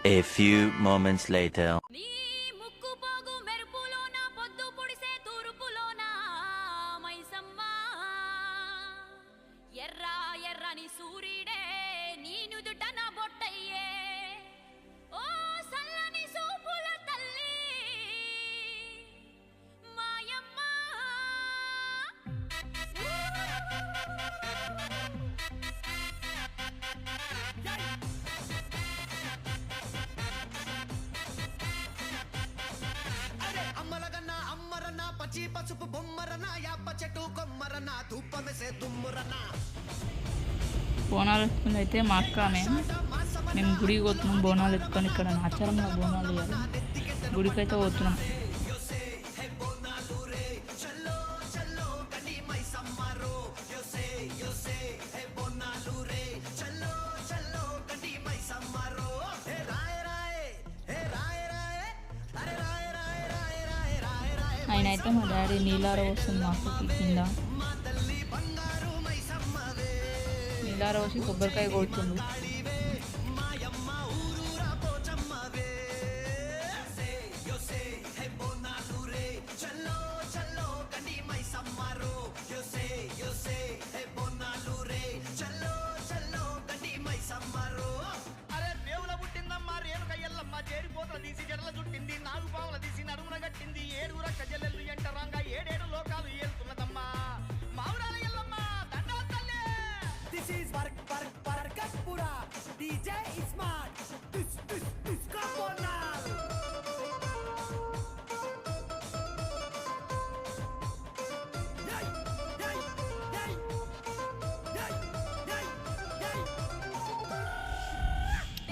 A few moments later. పసుపు బొమ్మరనా యాప చెట్టు కొమ్మరనా ధూపమేసే దుమ్మురనా. బోనాలు ఎత్తుకుని అయితే మా అక్క మేము గుడికి పోతున్నాం. బోనాలు ఎత్తుకొని ఇక్కడ ఆచారంగా బోనాలు ఇవ్వాలి. గుడికి అయితే పోతున్నాం. ఆయన అయితే మా డాడీ నీలార వస్తుంది మాకు కింద. నీలార వచ్చి కొబ్బరికాయ కొడుతుంది. తీసి జడల చుట్టింది, నాలుగు పావుల తీసి నడుమున గట్టింది, ఏడుగుర కజలెల్లు ఎంటరాంగా ఏడేడు లోకాలు ఏలుతున్నదమ్మా మావురాల ఎల్లమ్మ దండవత్తల్లే. దిస్ ఈజ్ వర్క్ వర్క్ వర్కపురా DJ smart this this this కాపోనాల్.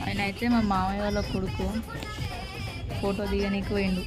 ఆయన అయితే మా మామయ్య వాళ్ళ కొడుకు ఫోటో దిగనీకి పోయిండు.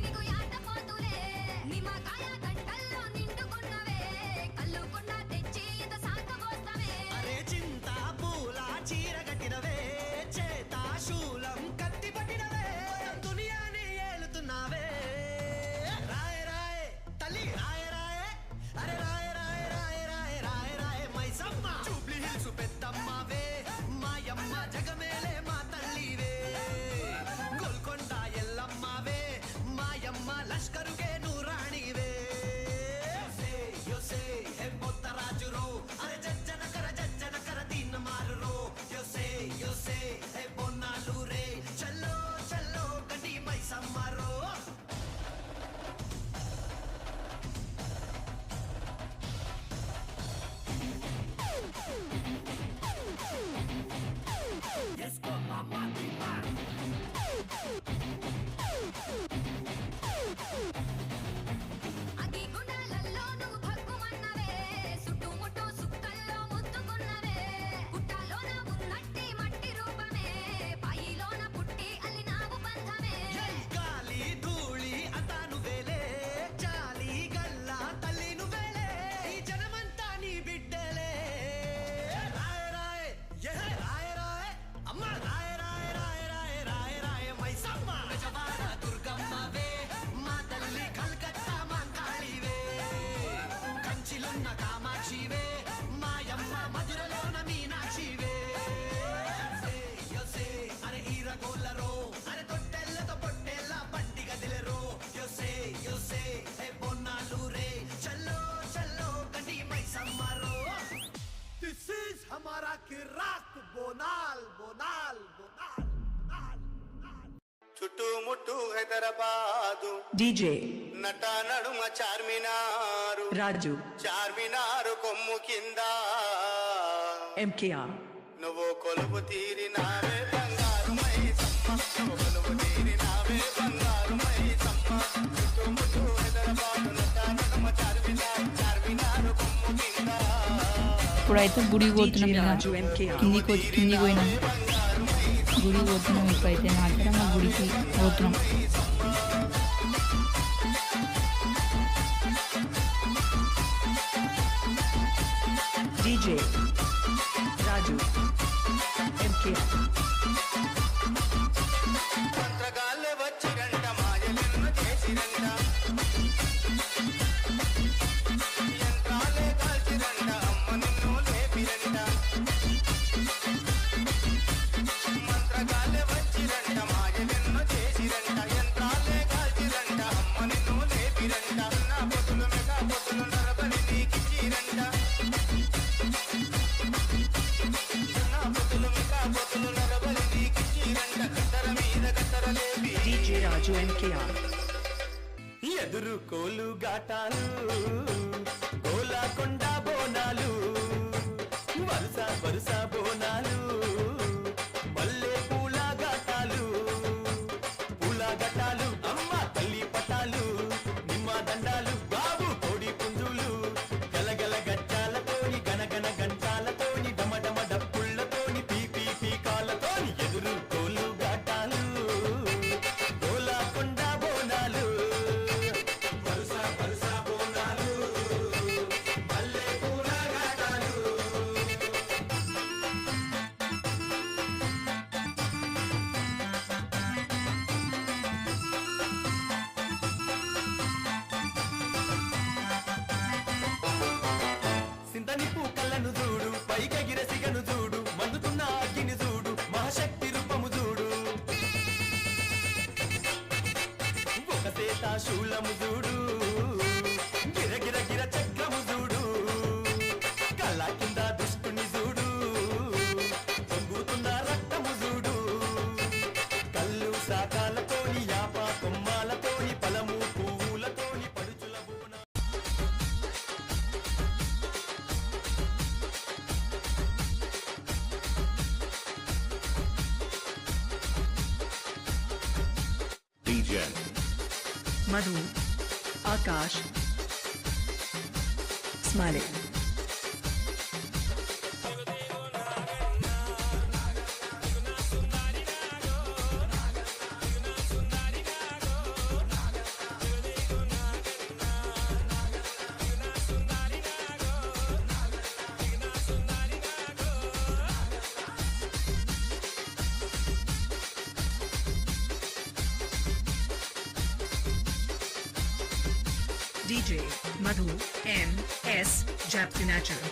చుట్టుముట్టు హైదరాబాదు డీజే నట నడుమ చార్మినారు రాజు చార్మినారు కొమ్ము కింద ఎంకేఆర్ నువ్వు కొలువు తీరినావే బంగారు మైసమ్మ, నువ్వు కొలువు తీరినావే బంగారు మైసమ్మ. చుట్టుముట్టు హైదరాబాదు నట నడుమ చార్మినారు చార్మినారు కొమ్ము కింద. ఇప్పుడైతే గుడికి పోతున్నాం. కిందికి పోయినాం. గుడికి పోతున్నాం. ఇప్పుడైతే ఆచారంగా గుడికి పోతున్నాం. డీజే రాజు ఎంకేఆర్ మంత్రగాళ్ళే వచ్చిరంట, మాయలెన్నో చేసిరంట, యంత్రాలే కాల్చిరంట, అమ్మ నిన్ను లేపిరంట. మంత్ర Raju MKR. ఎదురు కోలు గాటాలు గోలాకొండ బోనాలు వరుస వరుస బోనాలు మల్లె పూల గాటాలు అమ్మ తల్లి పటాలు నిమ్మ దండాలు బాబు కోడి పుంజులు గలగల గజ్జాలతోని గనగన గంటాలతోని డమడమ డప్పుళ్ళతోని పీపీ పీకాలతోని ఎదురు కోలు గాటాలు గోలాకొండ బోనాలు వరుస వరుస బోనాలు మల్లె పూల గాటాలు. సింతనిప్పు కళ్ళను చూడు పైకెగిర సిగను చూడు మందుతున్న అగ్గిని చూడు మహాశక్తి రూపము చూడు ఒక సేత శూలము చూడు గిరగిర గిర చక్రము చూడు కళ్ళ కింద దుష్టుని చూడు పొంగుతున్న రక్తము చూడు కళ్ళు శాఖలతోని యాప కొమ్మాలతోని ఫలము పువ్వులతోని పడుచుల బోన. Madhu, Akash, Smiley. DJ Madhu M S Japtinacher.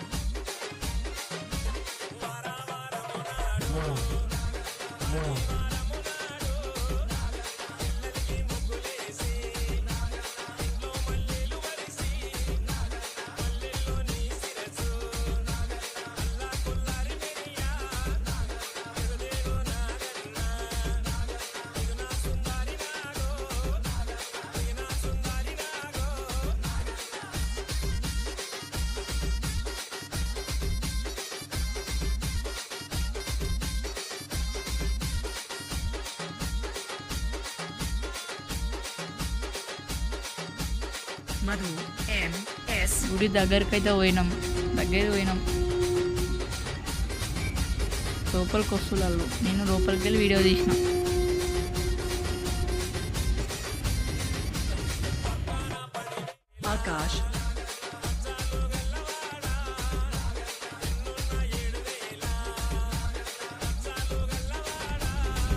Madhu M S. గుడి దగ్గరకైతే పోయినాం లోపలికి వస్తున్నారు. నేను లోపలికి వెళ్ళి వీడియో తీసిన. Akash,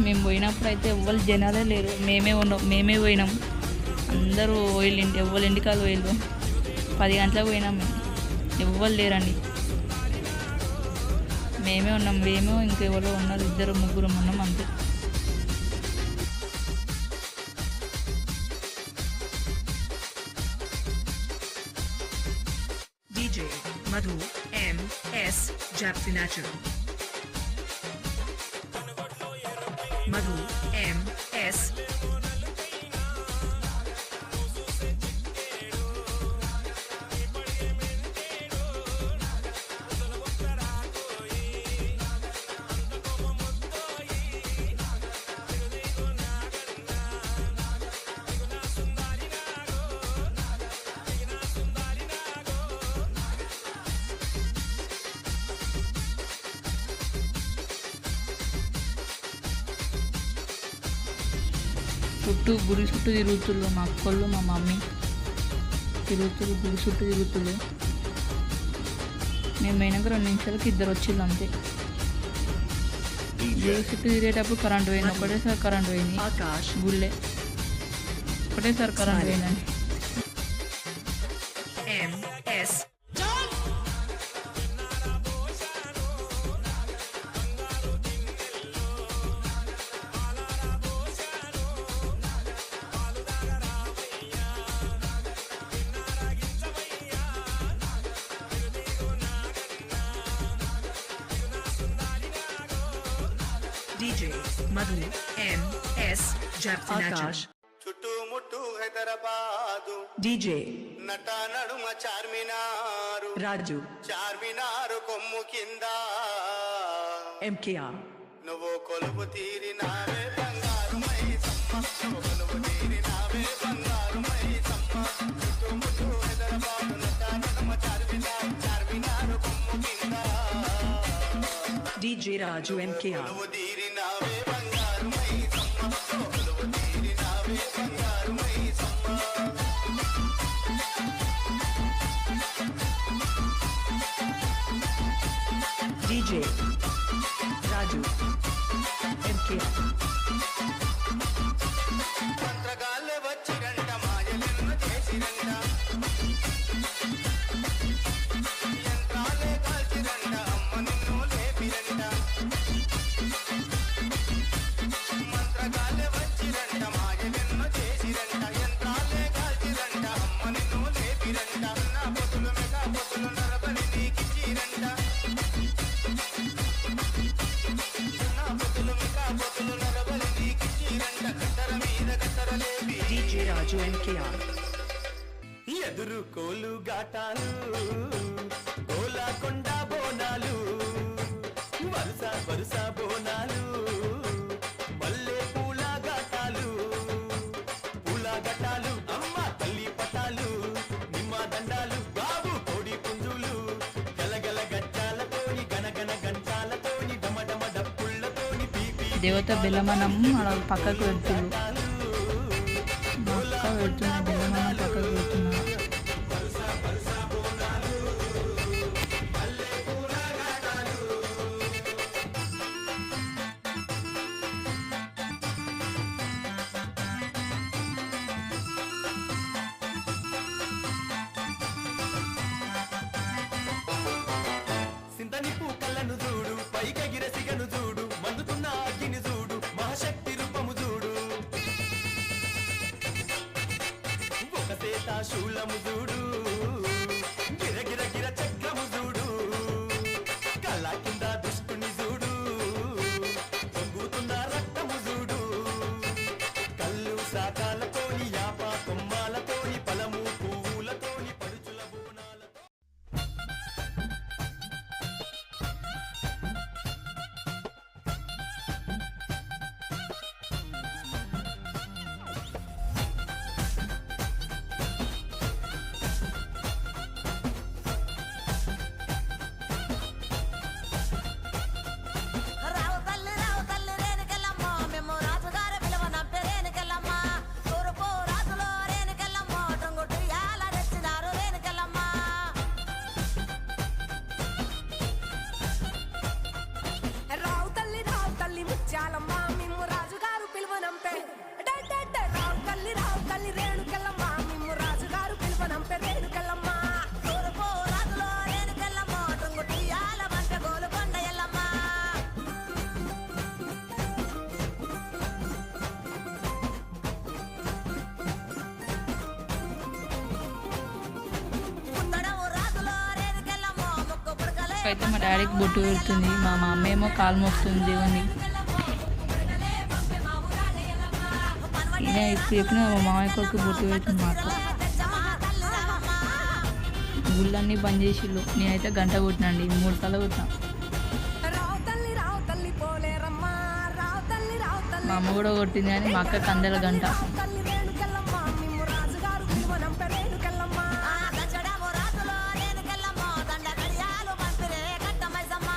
మేము పోయినప్పుడు అయితే ఎవ్వరు జనాలే లేరు. మేమే పోయినాం. అందరూ ఎవరి ఇంటికాలు పోయిళ్ళు. 10 గంటలకు పోయినాం మేము. ఎవ్వరు లేరండి. మేమే ఉన్నాం. ఇంకెవరో ఉన్నారు. 2-3 ఉన్నాం అంతే. DJ Madhu M S Japtinacher. Madhu M S. గుడి చుట్టూ తిరుగుతుళ్ళు. మా అక్కళ్ళు మా మమ్మీ గుడి చుట్టూ తిరుగుతుళ్ళు. మేము పోయినాక 2 నిమిషాలకి 2 వచ్చిళ్ళు అంతే. గుడి చుట్టూ తిరిగేటప్పుడు కరెంట్ పోయింది. ఒకటేసారి కరెంట్ పోయింది. Akash, గుళ్ళే ఒకటేసారి కరెంట్ పోయిందండి. M S. DJ Madhu M S Japtinacher. Hyderabad DJ నట నడుమ చార్మినారు Raju చార్మినారు కొమ్ము కింద MKR నువ్వు కొలువు తీరినావే బంగారు మైసమ్మ నువ్వు కొలువు తీరినావే బంగారు మైసమ్మ చుట్టుముట్టు హైదరాబాదు నట నడుమ చార్మినారు చార్మినారు కొమ్ము కింద DJ Raju MKR కొలువు తీరినావే బంగారు మైసమ్మ నువ్వు కొలువు తీరినావే బంగారు మైసమ్మ DJ Raju MKR మంత్రగాళ్ళే వచ్చిరంట మాయలెన్నో చేసిరంట యంత్రాలే కాల్చిరంట అమ్మ నిన్ను లేపిరంట మంత్రగాళ్ళే వచ్చిరంట మాయలెన్నో చేసిరంట యంత్రాలే కాల్చిరంట అమ్మ నిన్ను లేపిరంట నా పొతులు మెగా పొతులు నరబలి నీకిచ్చిరంట నా పొతులు మెగా పొతులు నరబలి నీకిచ్చిరంట గట్టర మీద గట్టర లేపి DJ Raju MKR ఎదురు కోలు గాటాలు కోలాకొండ బోనాలు వరుస వరుస బోనాలు మల్లె పూల గాటాలు అమ్మ తల్లి పటాలు నిమ్మ దండాలు బాబు కోడి పుంజులు గలగల గజ్జాలతోని గనగన గంటాలతోని డమడమ డప్పుళ్ళతోని పీపీ దేవత బెల్లమనం అలా పక్కకు పెడుతుంది. మా అక్క పెడుతున్న బెల్లమనం పక్కకు పెడుతున్నా. సింతని పూకళ్ళను చూడు పైకెగిర సిగను చూడు మండుతున్న అగ్గిని చూడు మహాశక్తి రూపము చూడు ఒక సేత శూలము చూడు గిరగిర గిర చక్రము చూడు కళ్ళ కింద దుష్టుని చూడు పొంగుతున్న రక్తము చూడు కళ్ళు సాకాలతోని యాప కొమ్మాలతోని పలము పువ్వులతోని పడుచుల బోనాలతో రావు తల్లి రేణుకెళ్ళమ్మ మేము రాజుగారి పిలువనంపే రేణుకెళ్ళమ్మ తూర్పు రాజులో రేణుకెళ్ళమ్మ టొంగుటు యాల రెచ్చినారు రేణుకెళ్ళమ్మ రావు తల్లి ముత్యాలమ్మ మేము రాజుగారు పిలువనంపే రావు తల్లి రేణుకెళ్ళమ్మ మేము రాజుగారు పిలువనంపే రేణుకెళ్ళమ్మ తూర్పు రాజులో రేణుకెళ్ళమ్మ టొంగుటు యాల వంట గోలుకొండ ఎల్లమ్మ పుట్టడము రాజులో రేణుకెళ్ళమ్మ ముక్కు పుడకలే అయితే మా డాడీకి బొట్టు పెడుతుంది. మా మమ్మీ ఏమో కాలు మోస్తుంది దేవుని. ఈయన ఇప్పుడు చెప్పిన మా మామయ్య కొడుకు బొట్టు పెడుతుంది. మా అక్క గుళ్ళన్నీ బంద్ చేసిళ్ళు. నేనైతే గంట కొట్టినండి 3 సార్లు కొట్టినా. రావు తల్లి పోలేరమ్మా రావు తల్లి మా అమ్మ కూడా కొట్టింది కానీ మా అక్కకి అందల గంట. తల్లి రేణుకెళ్ళమ్మ మేము రాజుగారు పిలువనంపే రేణుకెళ్ళమ్మ గచ్చడము రాజులో రేణుకెళ్ళమ్మ దండ గడియాలు పంపిరే కట్టమైసమ్మ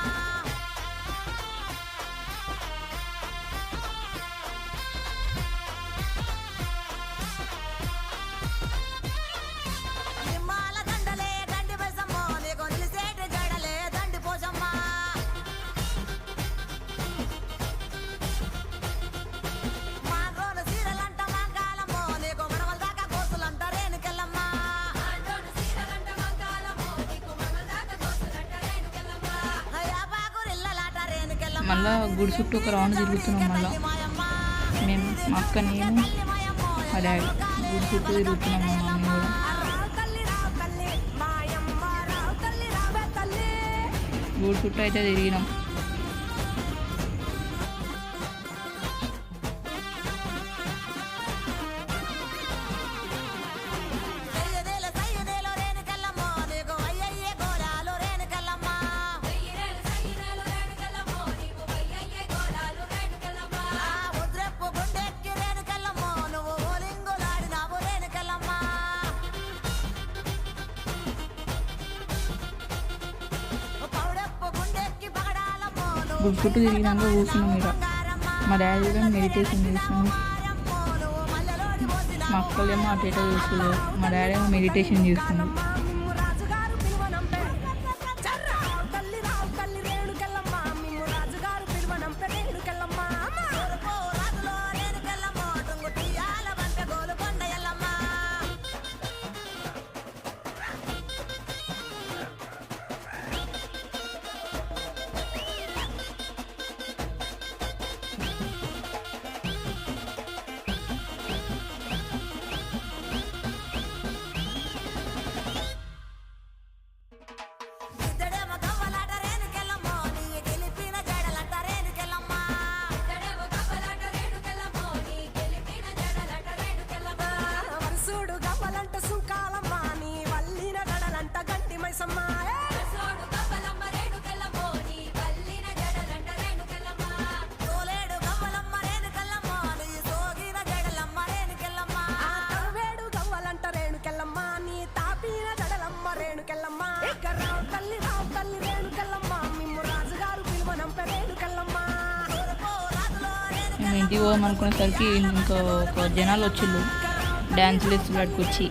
నిమ్మాల దండలే దండి పైసమ్మ నీకు నిలిసేటి జడలే దండి పోసమ్మ మాగోను సీరలంట మంగాళమ్మ నీకు మనవల దాకా కోసులంట రేణుకెళ్ళమ్మ యాపాకురిల్లలాట రేణుకెళ్ళమ్మ మళ్ళా గుడి చుట్టూ ఒక రౌండ్ తిరుగుతున్నాం. మళ్ళా మేము మా అక్క నేను మా డాడీ గుడి చుట్టూ తిరుగుతున్నాం. మా మమ్మీ కూడా రావు తల్లి మాయమ్మ రావు తల్లి రావే తల్లి గుడి చుట్టూ అయితే తిరిగినాం. గుడి చుట్టూ తిరిగినాక కూర్చున్నాం ఇక్కడ. మా డాడీ కూడా మెడిటేషన్ చేస్తున్నాం. మా అక్కలేమో అటు ఇటో చూస్తున్నారు. మా డాడీ ఏమో మెడిటేషన్ చేస్తున్నాం. ఇద్దడేమో గవ్వలాట రేణుకెళ్ళమ్మ, నీ గెలిపిన జడలంట రేణుకెళ్ళమ్మ. వరుసూడు గవ్వలంట సుంకాలమ్మ, నీ వల్లిన జడలంట గంటి మైసమ్మ. తోలేడు గవ్వలమ్మ రేణుకెళ్ళమ్మ, నీ సోగిన జడలమ్మ రేణుకెళ్ళమ్మ. తవ్వేడు గవ్వలంట రేణుకెళ్ళమ్మ, నీ తాపిన జడలమ్మ రేణుకెళ్ళమ్మ. రావు తల్లి రేణుకెళ్ళమ్మ, మిమ్ము రాజుగారు పిలువనంప రేణుకెళ్ళమ్మ. మేము ఇంటికి పోదాం అనుకునేసరికి ఇంకా ఒక జనాలు వచ్చిళ్ళు డ్యాన్సులు వేస్తూ అటుకొచ్చి.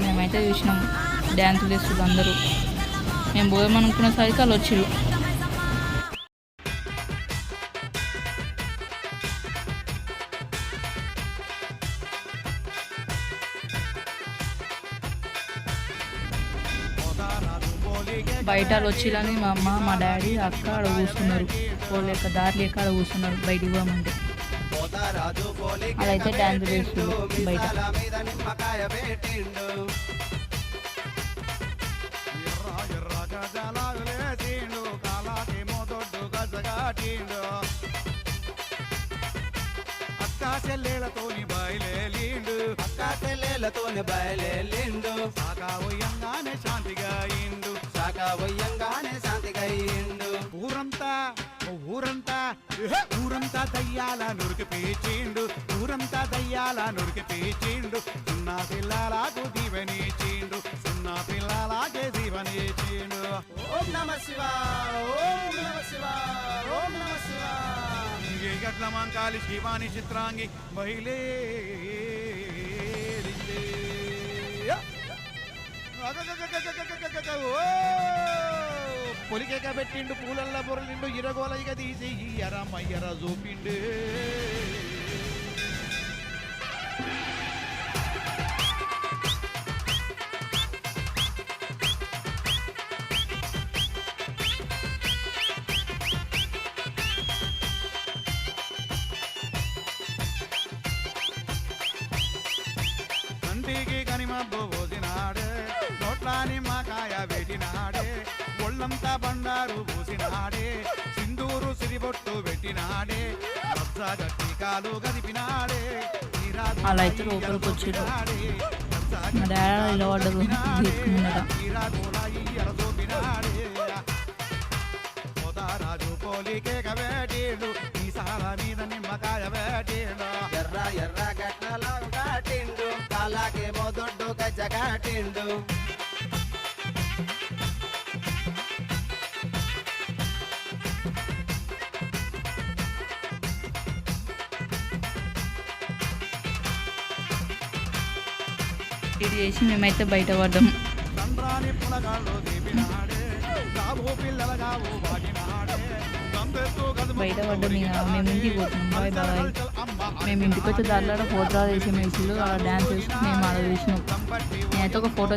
మేమైతే చూసినాం డ్యాన్సులు వేస్తుంది అందరూ. మేము పోదాం అనుకునేసరికి వాళ్ళు వచ్చిళ్ళు. బయట వాళ్ళు వచ్చిలని మా అమ్మ మా డాడీ అక్క ఆడ కూర్చున్నారు. పోలేక దారి లేక ఆడ కూర్చున్నారు బయటికి పోమంటే. అదైతే డ్యాన్స్ వేస్తున్నారు బయట. మీద నిమ్మకాయ పెట్టిండు ఎర్ర గజలాగులేసిండు కాలాకేమో దొడ్డు గజగాటిండు అక్క చెల్లెలతోని బయలేలిండు సాగా వయ్యంగానే శాంతిగా ఇండు ఊరంతా దయ్యాల నురికి పీచిండు చిన్న పిల్లలకు దీవెనిచిండు ఓం నమ శివ గట్ల మంకాలి శివాని చిత్రాంగి మహిళే పొలికేక పెట్టిండు పూలల్ల బొరలిండు ఇరగోలైగా తీసి ఎరమయ్యర చూపిండు కంటికి కనిమబ్బు పోసినాడే నోట్ల నిమ్మకాయ పెట్టినాడే ఒళ్ళంతా బండారు పూసినాడే సింధూరు సిరిబొట్టు పెట్టినాడే గట్టి కాలు గదిపినాడే అలా అయితే లోపలికి వచ్చారు. మా డాడీ ఇలా పడ్డరు రాజు పోలికేక వేటిండు ఈసాల మీద నిమ్మకాయ వేటిండు ఎర్ర గట్టలాగు కాటిండు కాలాకేమో దొడ్డు గజ్జ కాటిండు ఇది చేసి మేమైతే బయట పడ్డాం. చంద్రాని పులగాళ్ళు దీపినాడే గావు పిల్లల గావు బాగినాడే బయట పడ్డాం. ఇక మేము ఇంటికి పోతున్నాం. Bye bye. మేము ఇంటికి వచ్చే దారిలో పోతరాలు వేసే మేసులు అలా డ్యాన్స్ వేసి మేము ఆడ చూసినాం. నేనైతే ఒక ఫోటో